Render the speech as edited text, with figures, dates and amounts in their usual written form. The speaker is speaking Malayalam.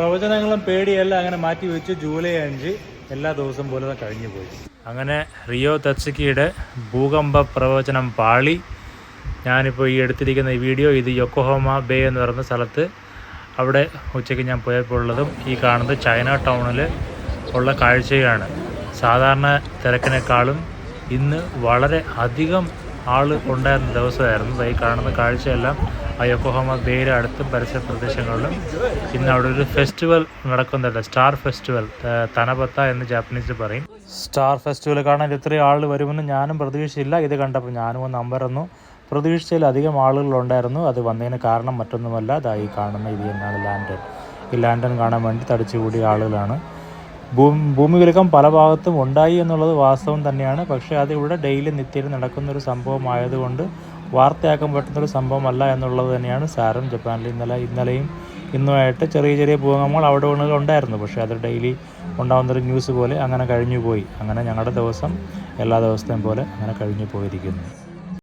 പ്രവചനങ്ങളും പേടിയെല്ലാം അങ്ങനെ മാറ്റി വെച്ച് ജൂലൈ 5 എല്ലാ ദിവസം പോലെ കഴിഞ്ഞു പോയി. അങ്ങനെ റിയോ തത്സുക്കിയുടെ ഭൂകമ്പ പ്രവചനം പാളി. ഞാനിപ്പോൾ ഈ എടുത്തിരിക്കുന്ന ഈ വീഡിയോ ഇത് യൊക്കോഹാമ ബേ എന്ന് പറയുന്ന സ്ഥലത്ത് അവിടെ ഉച്ചയ്ക്ക് ഞാൻ പോയപ്പോൾ ഉള്ളതും ഈ കാണുന്നത് ചൈന ടൗണിൽ ഉള്ള കാഴ്ചയാണ്. സാധാരണ തിരക്കിനേക്കാളും ഇന്ന് വളരെ അധികം ആൾ ഉണ്ടായിരുന്ന ദിവസമായിരുന്നു. ഈ കാണുന്ന കാഴ്ചയെല്ലാം ആ യൊക്കോഹാമ ബേയുടെ അടുത്തും പരിസര പ്രദേശങ്ങളിലും ഇന്ന് അവിടെ ഒരു ഫെസ്റ്റിവൽ നടക്കുന്നുണ്ട്. സ്റ്റാർ ഫെസ്റ്റിവൽ, തനപത്ത എന്ന് ജാപ്പനീസിൽ പറയും. സ്റ്റാർ ഫെസ്റ്റിവൽ കാണാൻ ഇത്രയും ആൾ വരുമെന്ന് ഞാനും പ്രതീക്ഷിച്ചില്ല. ഇത് കണ്ടപ്പോൾ ഞാനും ഒന്ന് അമ്പരന്നു. പ്രതീക്ഷിച്ചതിലധികം ആളുകളുണ്ടായിരുന്നു. അത് വന്നതിന് കാരണം മറ്റൊന്നുമല്ല, ഈ കാണുന്ന ഇത് തന്നെയാണ് ലാൻഡൻ. ഈ ലാൻഡൻ കാണാൻ വേണ്ടി തടിച്ചുകൂടിയ ആളുകളാണ്. ഭൂമികുലുക്കം പല ഭാഗത്തും ഉണ്ടായി എന്നുള്ളത് വാസ്തവം തന്നെയാണ്. പക്ഷേ അത് ഇവിടെ ഡെയിലി നിത്യേന നടക്കുന്നൊരു സംഭവമായതുകൊണ്ട് വാർത്തയാക്കാൻ പറ്റുന്നൊരു സംഭവമല്ല എന്നുള്ളത് തന്നെയാണ് സാരം. ജപ്പാനിൽ ഇന്നലെയും ഇന്നുമായിട്ട് ചെറിയ ചെറിയ ഭൂകമ്പങ്ങൾ അവിടെ ഉണ്ടായിരുന്നു. പക്ഷേ അത് ഡെയിലി ഉണ്ടാകുന്നൊരു ന്യൂസ് പോലെ അങ്ങനെ കഴിഞ്ഞു പോയി. അങ്ങനെ ഞങ്ങളുടെ ദിവസം എല്ലാ ദിവസത്തെയും പോലെ അങ്ങനെ കഴിഞ്ഞു പോയിരിക്കുന്നു.